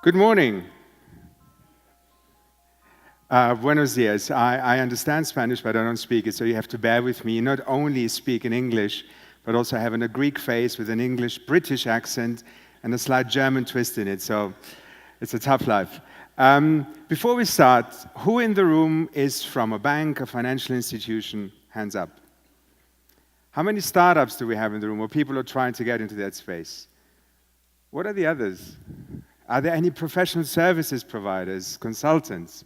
Good morning. Buenos dias. I understand Spanish, but I don't speak it, so you have to bear with me. Not only speak in English, but also having a Greek face with an English-British accent and a slight German twist in it, so it's a tough life. Before we start, who in the room is from a bank, a financial institution? Hands up. How many startups do we have in the room, or people who are trying to get into that space? What are the others? Are there any professional services providers, consultants,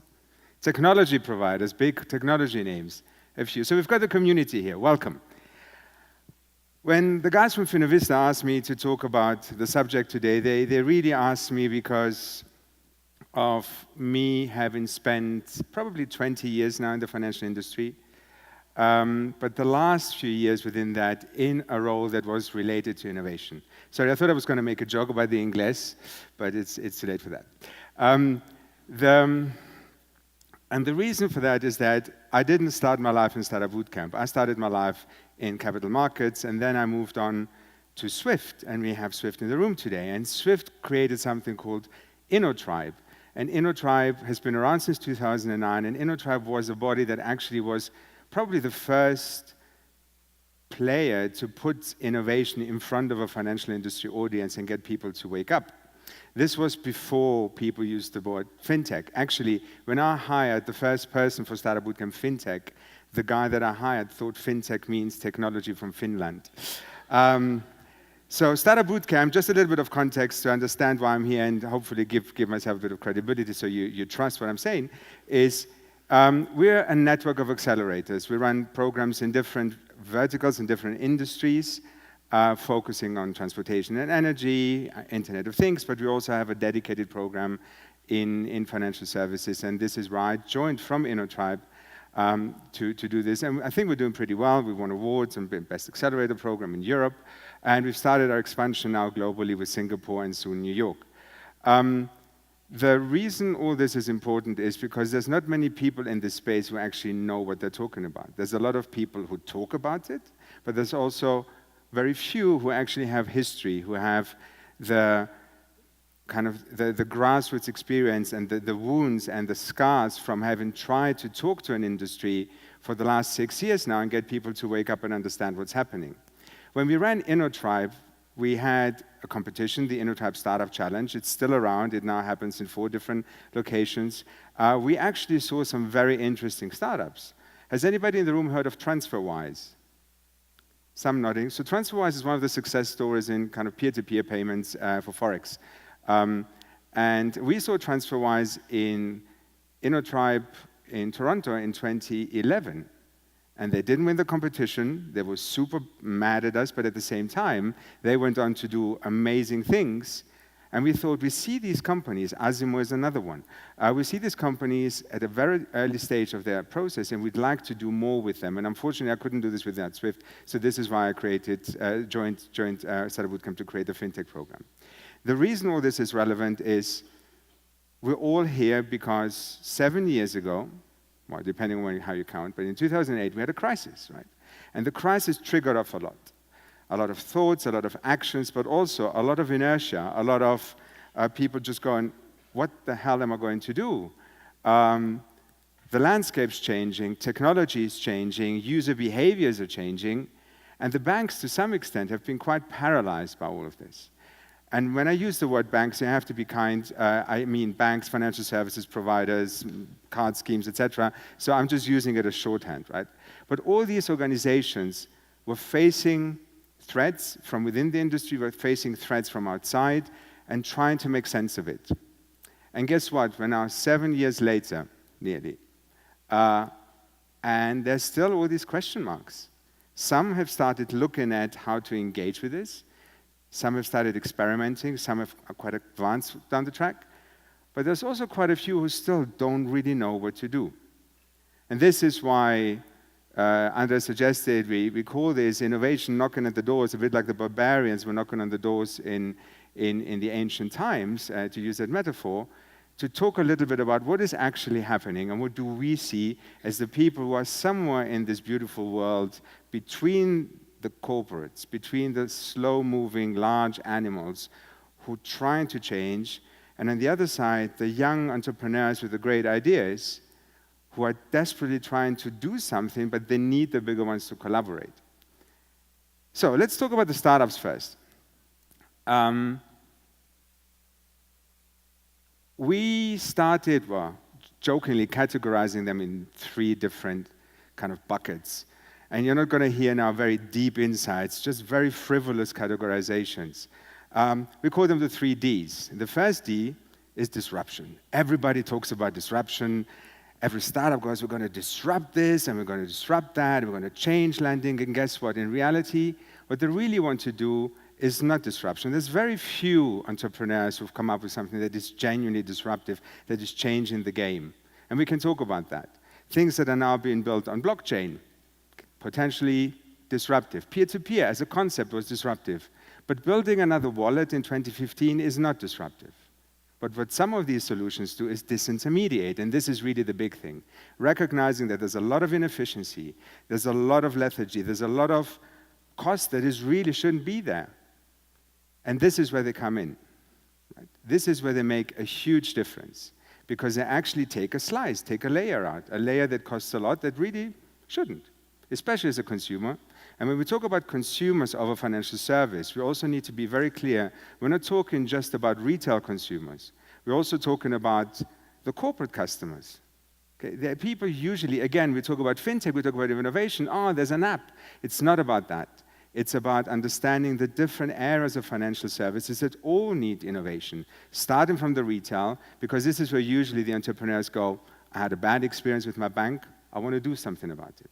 technology providers, big technology names? A few. So we've got the community here. Welcome. When the guys from Finnovista asked me to talk about the subject today, they really asked me because of me having spent probably 20 years now in the financial industry, but the last few years within that in a role that was related to innovation. Sorry, I thought I was going to make a joke about the English, but it's too late for that. And the reason for that is that I didn't start my life in Startupbootcamp. I started my life in capital markets, and then I moved on to Swift, and we have Swift in the room today. And Swift created something called InnoTribe. And InnoTribe has been around since 2009, and InnoTribe was a body that actually was probably the first player to put innovation in front of a financial industry audience and get people to wake up. This was before people used the word FinTech. Actually, when I hired the first person for Startupbootcamp FinTech, the guy that I hired thought FinTech means technology from Finland. So Startupbootcamp, just a little bit of context to understand why I'm here and hopefully give myself a bit of credibility so you trust what I'm saying, is we're a network of accelerators. We run programs in different verticals, in different industries, focusing on transportation and energy, Internet of Things, but we also have a dedicated program in financial services, and this is where I joined from InnoTribe to do this. And I think we're doing pretty well. We won awards and Best Accelerator Program in Europe, and we've started our expansion now globally with Singapore and soon New York. The reason all this is important is because there's not many people in this space who actually know what they're talking about. There's a lot of people who talk about it, but there's also very few who actually have history, who have the kind of the grassroots experience and the wounds and the scars from having tried to talk to an industry for the last 6 years now and get people to wake up and understand what's happening. When we ran InnoTribe, we had a competition, the InnoTribe Startup Challenge. It's still around. It now happens in 4 different locations. We actually saw some very interesting startups. Has anybody in the room heard of TransferWise? Some nodding. So TransferWise is one of the success stories in kind of peer-to-peer payments for Forex. And we saw TransferWise in InnoTribe in Toronto in 2011. And they didn't win the competition. They were super mad at us, but at the same time, they went on to do amazing things. And we thought, we see these companies, Asimo is another one. We see these companies at a very early stage of their process, and we'd like to do more with them. And unfortunately, I couldn't do this without Swift, so this is why I joined Startupbootcamp to create the FinTech program. The reason all this is relevant is we're all here because 7 years ago, well, depending on how you count, but in 2008, we had a crisis, right? And the crisis triggered off a lot. A lot of thoughts, a lot of actions, but also a lot of inertia, a lot of people just going, what the hell am I going to do? The landscape's changing, technology is changing, user behaviors are changing, and the banks, to some extent, have been quite paralyzed by all of this. And when I use the word banks, you have to be kind. I mean banks, financial services providers, card schemes, etc. So I'm just using it as shorthand, right? But all these organizations were facing threats from within the industry, were facing threats from outside, and trying to make sense of it. And guess what? We're now 7 years later, nearly, and there's still all these question marks. Some have started looking at how to engage with this. Some have started experimenting, some have quite advanced down the track, but there's also quite a few who still don't really know what to do. And this is why Andres suggested we call this innovation knocking at the doors, a bit like the barbarians were knocking on the doors in the ancient times, to use that metaphor, to talk a little bit about what is actually happening and what do we see as the people who are somewhere in this beautiful world between the corporates, between the slow-moving large animals who are trying to change And on the other side, the young entrepreneurs with the great ideas who are desperately trying to do something, but they need the bigger ones to collaborate. So let's talk about the startups first. We started, well, jokingly categorizing them in 3 different kind of buckets. And you're not going to hear now very deep insights, just very frivolous categorizations. We call them the 3 Ds. The first D is disruption. Everybody talks about disruption. Every startup goes, we're going to disrupt this, and we're going to disrupt that, and we're going to change lending. And guess what? In reality, what they really want to do is not disruption. There's very few entrepreneurs who've come up with something that is genuinely disruptive, that is changing the game. And we can talk about that. Things that are now being built on blockchain, potentially disruptive. Peer-to-peer as a concept was disruptive. But building another wallet in 2015 is not disruptive. But what some of these solutions do is disintermediate, and this is really the big thing. Recognizing that there's a lot of inefficiency, there's a lot of lethargy, there's a lot of cost that really shouldn't be there. And this is where they come in. Right? This is where they make a huge difference, because they actually take a slice, take a layer out, a layer that costs a lot that really shouldn't, especially as a consumer. And when we talk about consumers of a financial service, we also need to be very clear. We're not talking just about retail consumers. We're also talking about the corporate customers. Okay? There are people usually, again, we talk about FinTech, we talk about innovation. Oh, there's an app. It's not about that. It's about understanding the different areas of financial services that all need innovation, starting from the retail, because this is where usually the entrepreneurs go, I had a bad experience with my bank, I want to do something about it.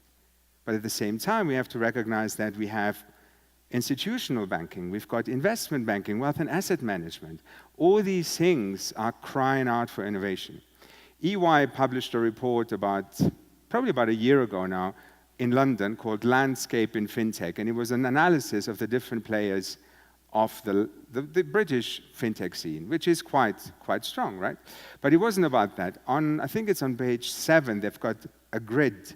But at the same time, we have to recognize that we have institutional banking, we've got investment banking, wealth and asset management. All these things are crying out for innovation. EY published a report probably about a year ago now, in London called Landscape in FinTech, and it was an analysis of the different players of the British FinTech scene, which is quite strong, right? But it wasn't about that. I think it's on page 7, they've got a grid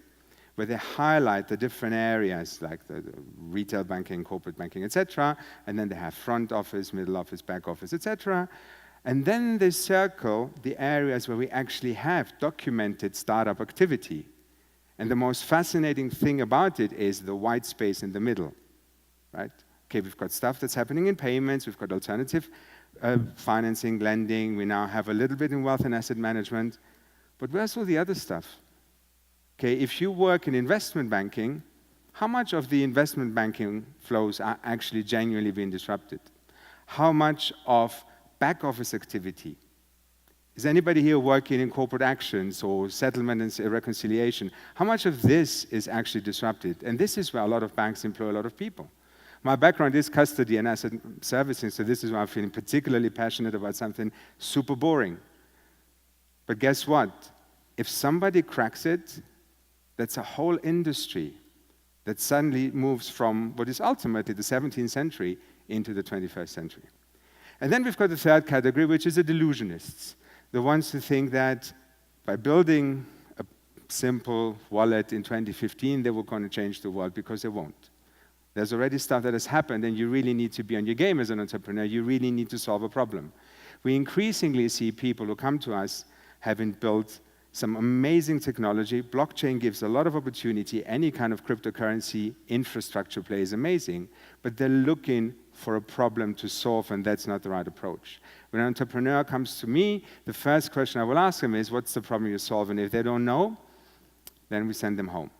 where they highlight the different areas, like the retail banking, corporate banking, etc., and then they have front office, middle office, back office, etc., and then they circle the areas where we actually have documented startup activity. And the most fascinating thing about it is the white space in the middle, right? Okay, we've got stuff that's happening in payments, we've got alternative financing, lending, we now have a little bit in wealth and asset management, but where's all the other stuff? Okay, if you work in investment banking, how much of the investment banking flows are actually genuinely being disrupted? How much of back office activity? Is anybody here working in corporate actions or settlement and reconciliation? How much of this is actually disrupted? And this is where a lot of banks employ a lot of people. My background is custody and asset servicing, so this is why I'm feeling particularly passionate about something super boring. But guess what? If somebody cracks it, that's a whole industry that suddenly moves from what is ultimately the 17th century into the 21st century. And then we've got the third category, which is the delusionists. The ones who think that by building a simple wallet in 2015, they were going to change the world, because they won't. There's already stuff that has happened, and you really need to be on your game as an entrepreneur. You really need to solve a problem. We increasingly see people who come to us having built some amazing technology. Blockchain gives a lot of opportunity. Any kind of cryptocurrency infrastructure play is amazing, but they're looking for a problem to solve, and that's not the right approach. When an entrepreneur comes to me, the first question I will ask them is, what's the problem you're solving? If they don't know, then we send them home.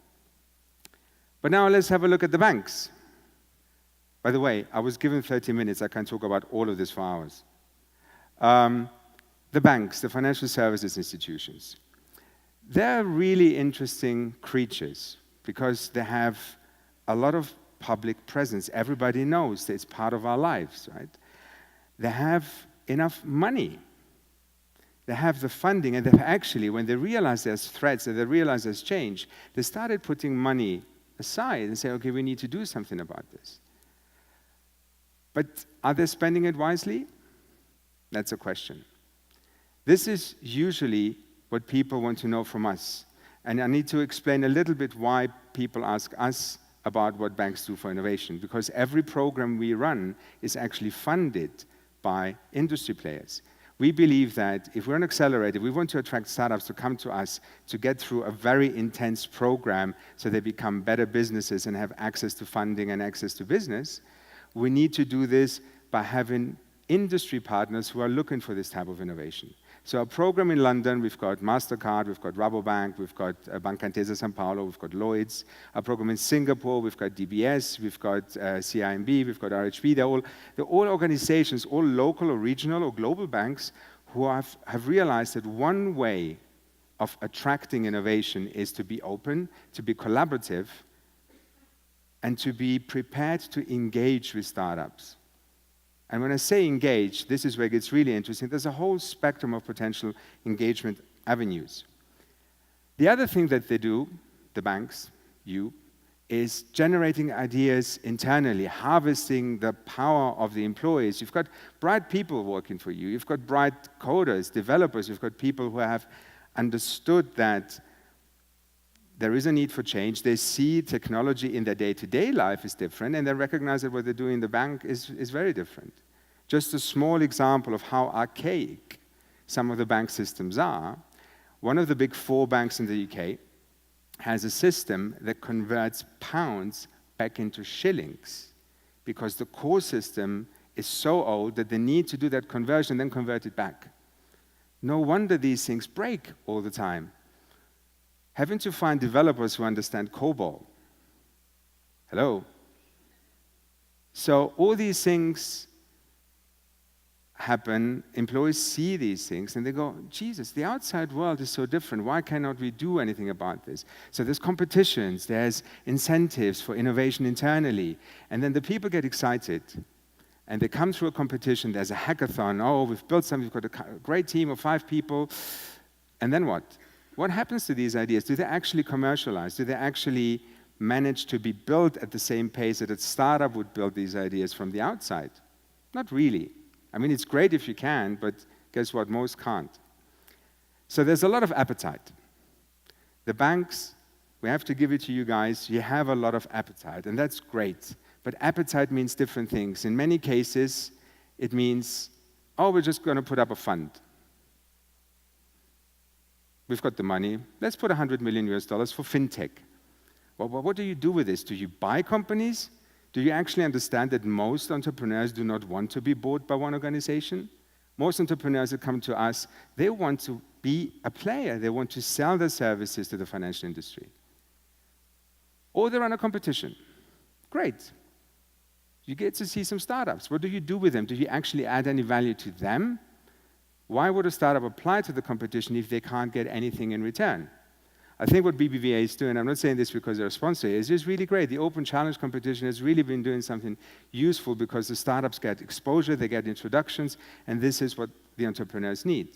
But now let's have a look at the banks. By the way, I was given 30 minutes. I can talk about all of this for hours. The banks, the financial services institutions, they're really interesting creatures because they have a lot of public presence. Everybody knows that it's part of our lives, right? They have enough money. They have the funding, and they've actually, when they realize there's threats, and they realize there's change, they started putting money aside and say, okay, we need to do something about this. But are they spending it wisely? That's a question. This is usually what people want to know from us. And I need to explain a little bit why people ask us about what banks do for innovation, because every program we run is actually funded by industry players. We believe that if we're an accelerator, we want to attract startups to come to us to get through a very intense program so they become better businesses and have access to funding and access to business. We need to do this by having industry partners who are looking for this type of innovation. So our program in London, we've got MasterCard, we've got Rabobank, we've got Banca Intesa San Paolo, we've got Lloyds. Our program in Singapore, we've got DBS, we've got CIMB, we've got RHB. They're all organizations, all local or regional or global banks who have realized that one way of attracting innovation is to be open, to be collaborative, and to be prepared to engage with startups. And when I say engage, this is where it gets really interesting. There's a whole spectrum of potential engagement avenues. The other thing that they do, the banks, is generating ideas internally, harvesting the power of the employees. You've got bright people working for you. You've got bright coders, developers. You've got people who have understood that there is a need for change. They see technology in their day-to-day life is different, and they recognize that what they do in the bank is very different. Just a small example of how archaic some of the bank systems are. One of the big 4 banks in the UK has a system that converts pounds back into shillings because the core system is so old that they need to do that conversion and then convert it back. No wonder these things break all the time. Having to find developers who understand COBOL. Hello? So all these things happen, employees see these things, and they go, Jesus, the outside world is so different. Why cannot we do anything about this? So there's competitions, there's incentives for innovation internally, and then the people get excited, and they come through a competition, there's a hackathon, oh, we've built something, we've got a great team of 5 people, and then what? What happens to these ideas? Do they actually commercialize? Do they actually manage to be built at the same pace that a startup would build these ideas from the outside? Not really. I mean, it's great if you can, but guess what? Most can't. So there's a lot of appetite. The banks, we have to give it to you guys, you have a lot of appetite, and that's great. But appetite means different things. In many cases, it means, oh, we're just going to put up a fund. We've got the money. Let's put $100 million for FinTech. Well, what do you do with this? Do you buy companies? Do you actually understand that most entrepreneurs do not want to be bought by one organization? Most entrepreneurs that come to us, they want to be a player. They want to sell their services to the financial industry. Or they run a competition. Great. You get to see some startups. What do you do with them? Do you actually add any value to them? Why would a startup apply to the competition if they can't get anything in return? I think what BBVA is doing, I'm not saying this because they're a sponsor, is just really great. The open challenge competition has really been doing something useful because the startups get exposure, they get introductions, and this is what the entrepreneurs need.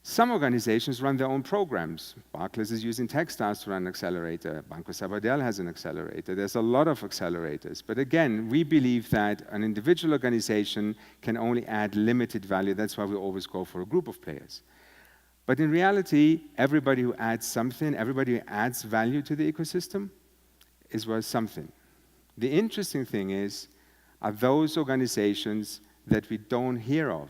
Some organizations run their own programs. Barclays is using Techstars to run an accelerator. Banco Sabadell has an accelerator. There's a lot of accelerators. But again, we believe that an individual organization can only add limited value. That's why we always go for a group of players. But in reality, everybody who adds something, everybody who adds value to the ecosystem is worth something. The interesting thing are those organizations that we don't hear of.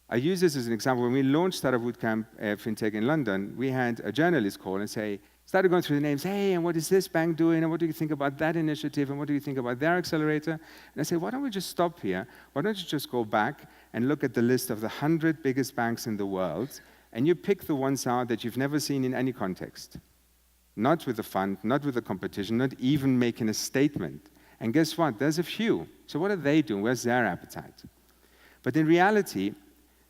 I use this as an example. When we launched Startupbootcamp FinTech in London, we had a journalist call and started going through the names, hey, and what is this bank doing, and what do you think about that initiative, and what do you think about their accelerator? And I said, why don't we just stop here? Why don't you just go back and look at the list of the 100 biggest banks in the world, and you pick the ones out that you've never seen in any context. Not with a fund, not with a competition, not even making a statement. And guess what? There's a few. So what are they doing? Where's their appetite? But in reality,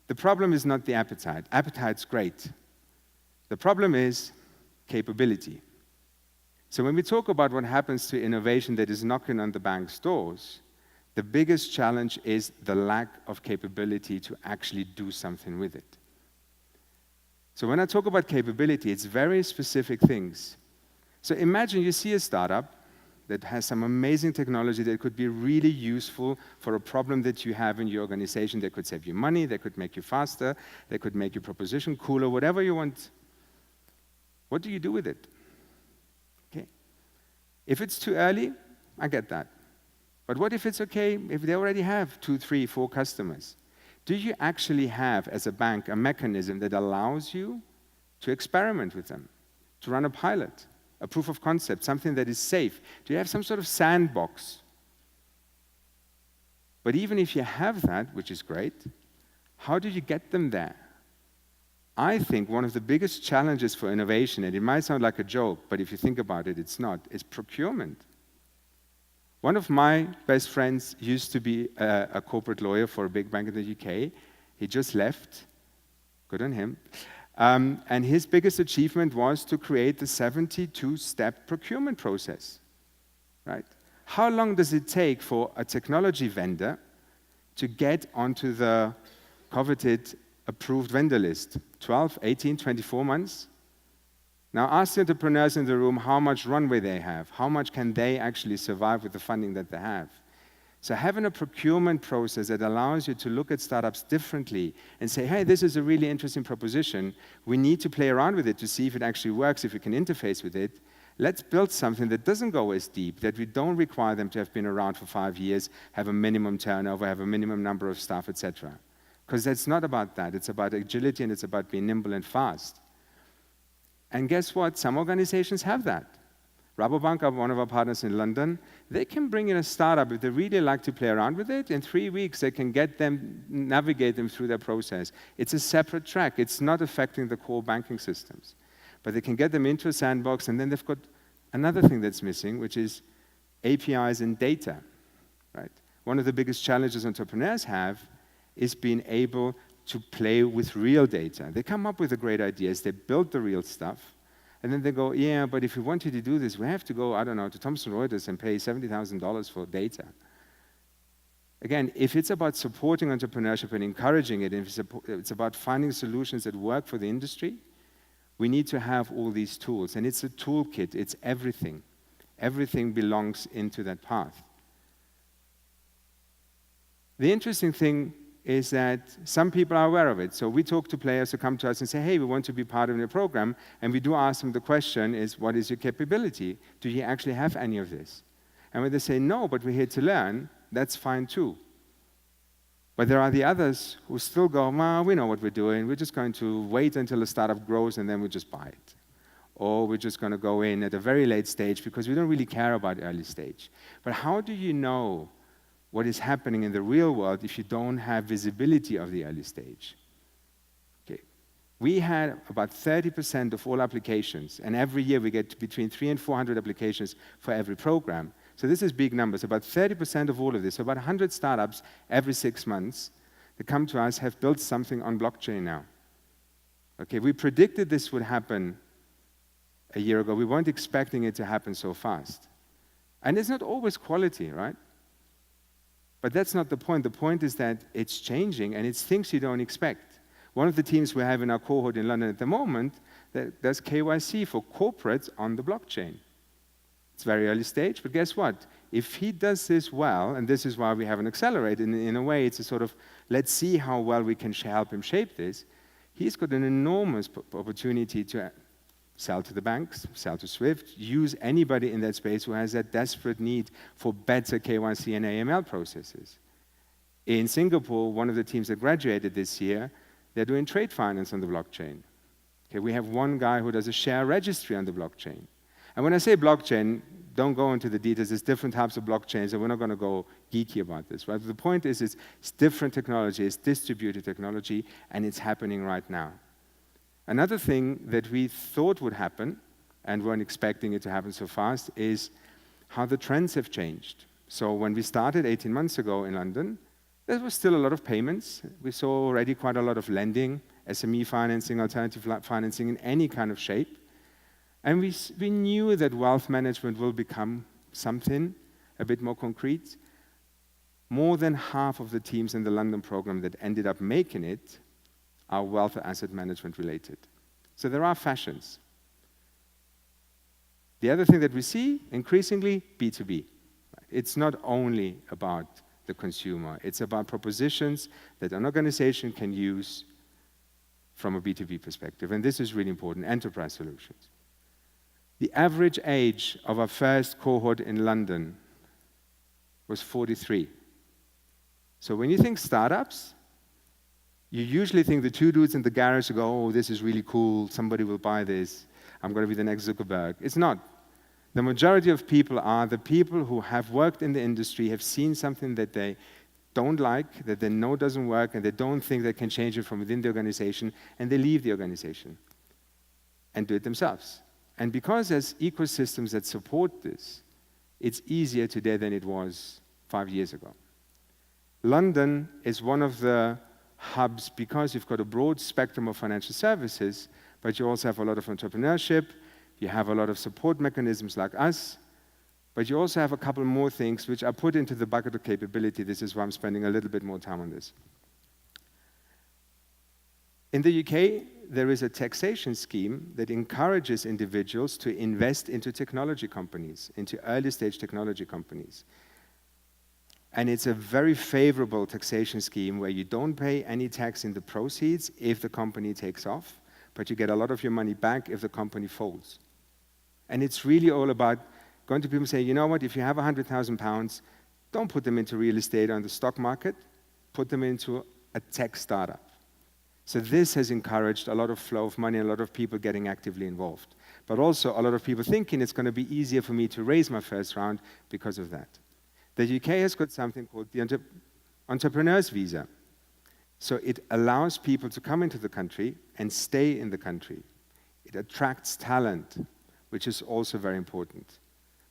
the problem is not the appetite. Appetite's great. The problem is capability. So when we talk about what happens to innovation that is knocking on the bank's doors, the biggest challenge is the lack of capability to actually do something with it. So when I talk about capability, it's very specific things. So imagine you see a startup that has some amazing technology that could be really useful for a problem that you have in your organization. That could save you money, that could make you faster, that could make your proposition cooler, whatever you want. What do you do with it? Okay. If it's too early, I get that. But what if it's okay if they already have 2, 3, 4 customers? Do you actually have, as a bank, a mechanism that allows you to experiment with them, to run a pilot, a proof of concept, something that is safe? Do you have some sort of sandbox? But even if you have that, which is great, how do you get them there? I think one of the biggest challenges for innovation, and it might sound like a joke, but if you think about it, it's not, is procurement. One of my best friends used to be a corporate lawyer for a big bank in the UK. He just left. Good on him. And his biggest achievement was to create the 72-step procurement process. Right? How long does it take for a technology vendor to get onto the coveted approved vendor list? 12, 18, 24 months? Now ask the entrepreneurs in the room how much runway they have. How much can they actually survive with the funding that they have? So having a procurement process that allows you to look at startups differently and say, hey, this is a really interesting proposition. We need to play around with it to see if it actually works, if we can interface with it. Let's build something that doesn't go as deep, that we don't require them to have been around for 5 years, have a minimum turnover, have a minimum number of staff, etc. Because that's not about that. It's about agility and it's about being nimble and fast. And guess what? Some organizations have that. Rabobank are one of our partners in London. They can bring in a startup if they really like to play around with it. In 3 weeks, they can get them, navigate them through their process. It's a separate track. It's not affecting the core banking systems. But they can get them into a sandbox, and then they've got another thing that's missing, which is APIs and data. Right? One of the biggest challenges entrepreneurs have is being able to play with real data. They come up with the great ideas, they build the real stuff, and then they go, yeah, but if we want you to do this, we have to go, I don't know, to Thomson Reuters and pay $70,000 for data. Again, if it's about supporting entrepreneurship and encouraging it, if it's about finding solutions that work for the industry, we need to have all these tools. And it's a toolkit, it's everything. Everything belongs into that path. The interesting thing is that some people are aware of it. So we talk to players who come to us and say, hey, we want to be part of the program, and we do ask them the question is, what is your capability? Do you actually have any of this? And when they say, no, but we're here to learn, that's fine too. But there are the others who still go, we know what we're doing, we're just going to wait until the startup grows and then we'll just buy it. Or we're just going to go in at a very late stage because we don't really care about early stage. But how do you know what is happening in the real world if you don't have visibility of the early stage? Okay. We had about 30% of all applications, and every year we get between 300 and 400 applications for every program. So this is big numbers. About 30% of all of this, so about 100 startups every 6 months that come to us have built something on blockchain now. Okay, we predicted this would happen a year ago. We weren't expecting it to happen so fast. And it's not always quality, right? But that's not the point. The point is that it's changing, and it's things you don't expect. One of the teams we have in our cohort in London at the moment that does KYC for corporates on the blockchain. It's very early stage, but guess what? If he does this well, and this is why we have an accelerator, in a way it's a sort of, let's see how well we can help him shape this, he's got an enormous opportunity to sell to the banks, sell to SWIFT, use anybody in that space who has that desperate need for better KYC and AML processes. In Singapore, one of the teams that graduated this year, they're doing trade finance on the blockchain. Okay, we have one guy who does a share registry on the blockchain. And when I say blockchain, don't go into the details. There's different types of blockchains, and we're not going to go geeky about this. Right? The point is, it's different technology, it's distributed technology, and it's happening right now. Another thing that we thought would happen, and weren't expecting it to happen so fast, is how the trends have changed. So when we started 18 months ago in London, there was still a lot of payments. We saw already quite a lot of lending, SME financing, alternative financing in any kind of shape. And we knew that wealth management will become something a bit more concrete. More than half of the teams in the London program that ended up making it are wealth asset management related. So there are fashions. The other thing that we see increasingly, B2B. It's not only about the consumer, it's about propositions that an organization can use from a B2B perspective. And this is really important, enterprise solutions. The average age of our first cohort in London was 43. So when you think startups, you usually think the two dudes in the garage who go, oh, this is really cool, somebody will buy this, I'm going to be the next Zuckerberg. It's not. The majority of people are the people who have worked in the industry, have seen something that they don't like, that they know doesn't work, and they don't think they can change it from within the organization, and they leave the organization and do it themselves. And because there's ecosystems that support this, it's easier today than it was 5 years ago. London is one of the hubs because you've got a broad spectrum of financial services, but you also have a lot of entrepreneurship, you have a lot of support mechanisms like us, but you also have a couple more things which are put into the bucket of capability. This is why I'm spending a little bit more time on this. In the UK, there is a taxation scheme that encourages individuals to invest into technology companies, into early stage technology companies. And it's a very favorable taxation scheme where you don't pay any tax in the proceeds if the company takes off, but you get a lot of your money back if the company folds. And it's really all about going to people and saying, you know what, if you have £100,000, don't put them into real estate on the stock market, put them into a tech startup. So this has encouraged a lot of flow of money and a lot of people getting actively involved. But also a lot of people thinking it's going to be easier for me to raise my first round because of that. The UK has got something called the entrepreneur's visa. So it allows people to come into the country and stay in the country. It attracts talent, which is also very important.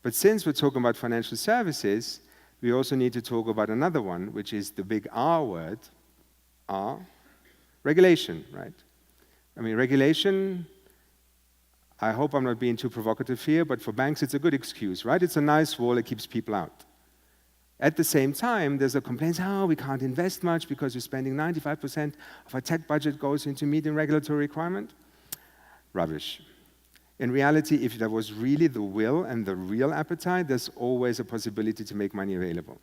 But since we're talking about financial services, we also need to talk about another one, which is the big R word, R, regulation, right? I mean, regulation, I hope I'm not being too provocative here, but for banks it's a good excuse, right? It's a nice wall that keeps people out. At the same time, there's a complaint, oh, we can't invest much because we're spending 95% of our tech budget goes into meeting regulatory requirement. Rubbish. In reality, if there was really the will and the real appetite, there's always a possibility to make money available.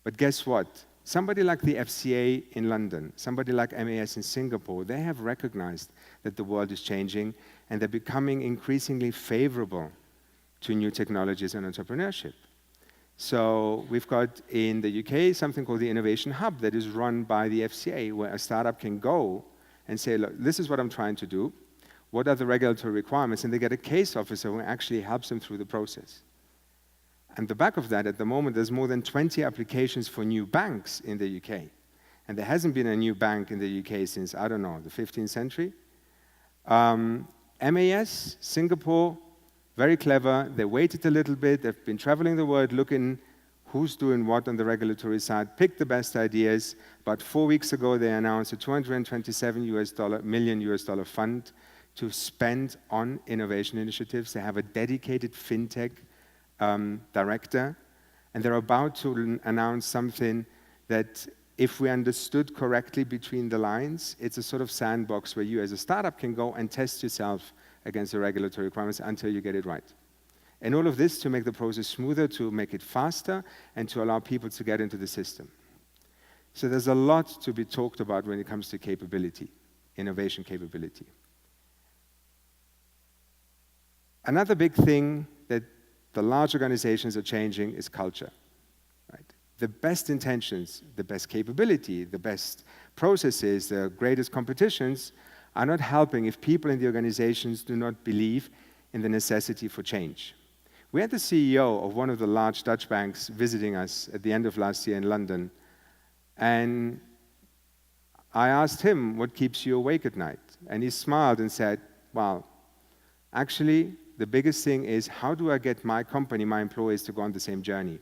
But guess what? Somebody like the FCA in London, somebody like MAS in Singapore, they have recognized that the world is changing and they're becoming increasingly favorable to new technologies and entrepreneurship. So we've got in the UK something called the Innovation Hub that is run by the FCA, where a startup can go and say, look, this is what I'm trying to do. What are the regulatory requirements? And they get a case officer who actually helps them through the process. And the back of that, at the moment, there's more than 20 applications for new banks in the UK. And there hasn't been a new bank in the UK since, I don't know, the 15th century. MAS, Singapore, very clever. They waited a little bit. They've been traveling the world looking who's doing what on the regulatory side, picked the best ideas. About 4 weeks ago, they announced a $227 million fund to spend on innovation initiatives. They have a dedicated FinTech director, and they're about to announce something that, if we understood correctly between the lines, it's a sort of sandbox where you as a startup can go and test yourself against the regulatory requirements until you get it right. And all of this to make the process smoother, to make it faster, and to allow people to get into the system. So there's a lot to be talked about when it comes to capability, innovation capability. Another big thing that the large organizations are changing is culture. Right? The best intentions, the best capability, the best processes, the greatest competitions are not helping if people in the organizations do not believe in the necessity for change. We had the CEO of one of the large Dutch banks visiting us at the end of last year in London, and I asked him, what keeps you awake at night? And he smiled and said, well, actually, the biggest thing is, how do I get my company, my employees, to go on the same journey?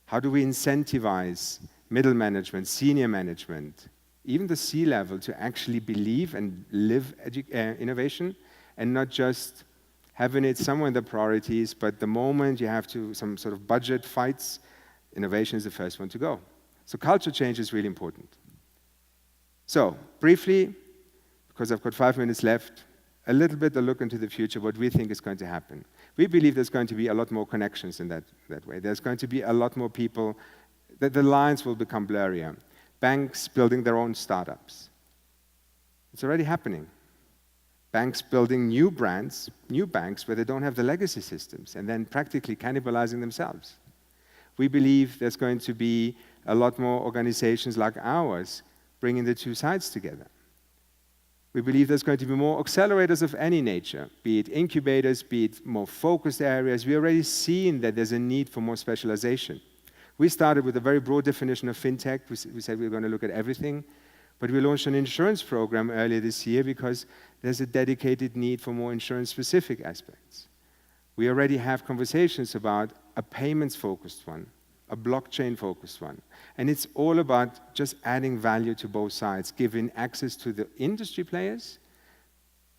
How do we incentivize middle management, senior management, even the C-level, to actually believe and live innovation, and not just having it somewhere in the priorities, but the moment you have to some sort of budget fights, innovation is the first one to go. So culture change is really important. So briefly, because I've got 5 minutes left, a little bit a look into the future, what we think is going to happen. We believe there's going to be a lot more connections in that way. There's going to be a lot more people, that the lines will become blurrier. Banks building their own startups. It's already happening. Banks building new brands, new banks where they don't have the legacy systems, and then practically cannibalizing themselves. We believe there's going to be a lot more organizations like ours bringing the two sides together. We believe there's going to be more accelerators of any nature, be it incubators, be it more focused areas. We're already seeing that there's a need for more specialization. We started with a very broad definition of FinTech. We said we were going to look at everything. But we launched an insurance program earlier this year because there's a dedicated need for more insurance-specific aspects. We already have conversations about a payments-focused one, a blockchain-focused one. And it's all about just adding value to both sides, giving access to the industry players,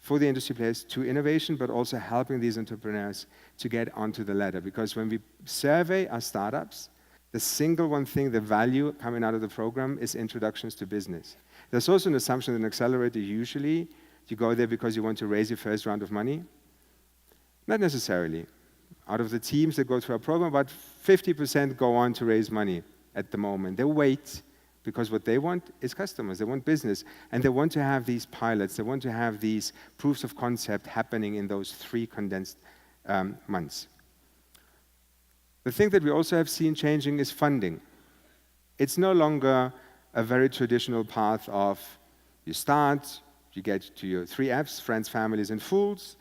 for the industry players to innovation, but also helping these entrepreneurs to get onto the ladder. Because when we survey our startups, the single one thing, the value coming out of the program is introductions to business. There's also an assumption that an accelerator, usually, you go there because you want to raise your first round of money. Not necessarily. Out of the teams that go through our program, about 50% go on to raise money at the moment. They wait because what they want is customers. They want business. And they want to have these pilots. They want to have these proofs of concept happening in those 3 condensed months. The thing that we also have seen changing is funding. It's no longer a very traditional path of you start, you get to your 3 Fs, friends, families, and fools,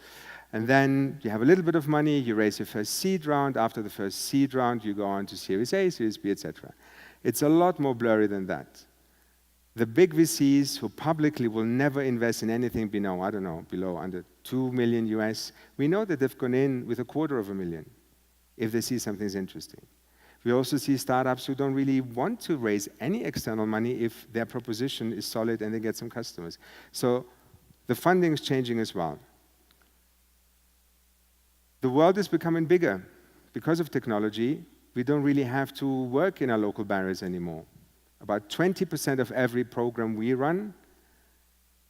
and then you have a little bit of money, you raise your first seed round. After the first seed round, you go on to Series A, Series B, etc. It's a lot more blurry than that. The big VCs who publicly will never invest in anything below, under 2 million US, we know that they've gone in with $250,000 if they see something's interesting. We also see startups who don't really want to raise any external money if their proposition is solid and they get some customers. So the funding is changing as well. The world is becoming bigger. Because of technology, we don't really have to work in our local barriers anymore. About 20% of every program we run,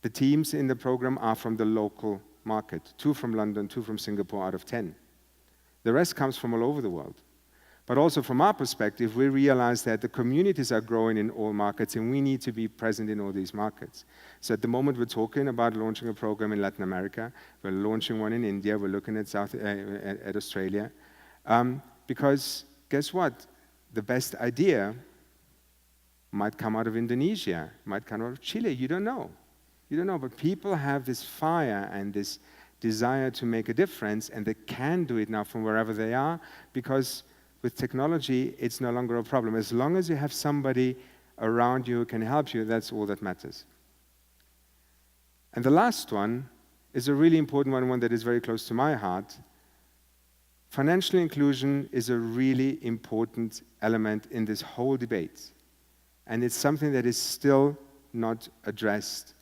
the teams in the program are from the local market. 2 from London, 2 from Singapore out of 10. The rest comes from all over the world. But also from our perspective, we realize that the communities are growing in all markets and we need to be present in all these markets. So at the moment we're talking about launching a program in Latin America, we're launching one in India, we're looking at at Australia. Because guess what? The best idea might come out of Indonesia, might come out of Chile, you don't know. You don't know, but people have this fire and this desire to make a difference, and they can do it now from wherever they are, because with technology, it's no longer a problem. As long as you have somebody around you who can help you, that's all that matters. And the last one is a really important one that is very close to my heart. Financial inclusion is a really important element in this whole debate. And it's something that is still not addressed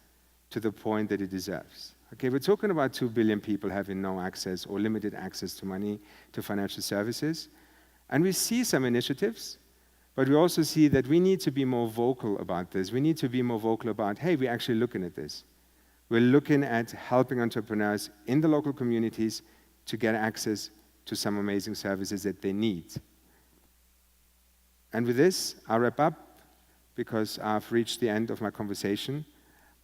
to the point that it deserves. Okay, we're talking about 2 billion people having no access or limited access to money, to financial services. And we see some initiatives, but we also see that we need to be more vocal about this. We need to be more vocal about, hey, we're actually looking at this. We're looking at helping entrepreneurs in the local communities to get access to some amazing services that they need. And with this, I'll wrap up because I've reached the end of my conversation.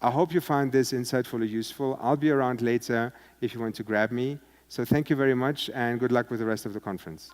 I hope you find this insightful or useful. I'll be around later if you want to grab me. So thank you very much and good luck with the rest of the conference.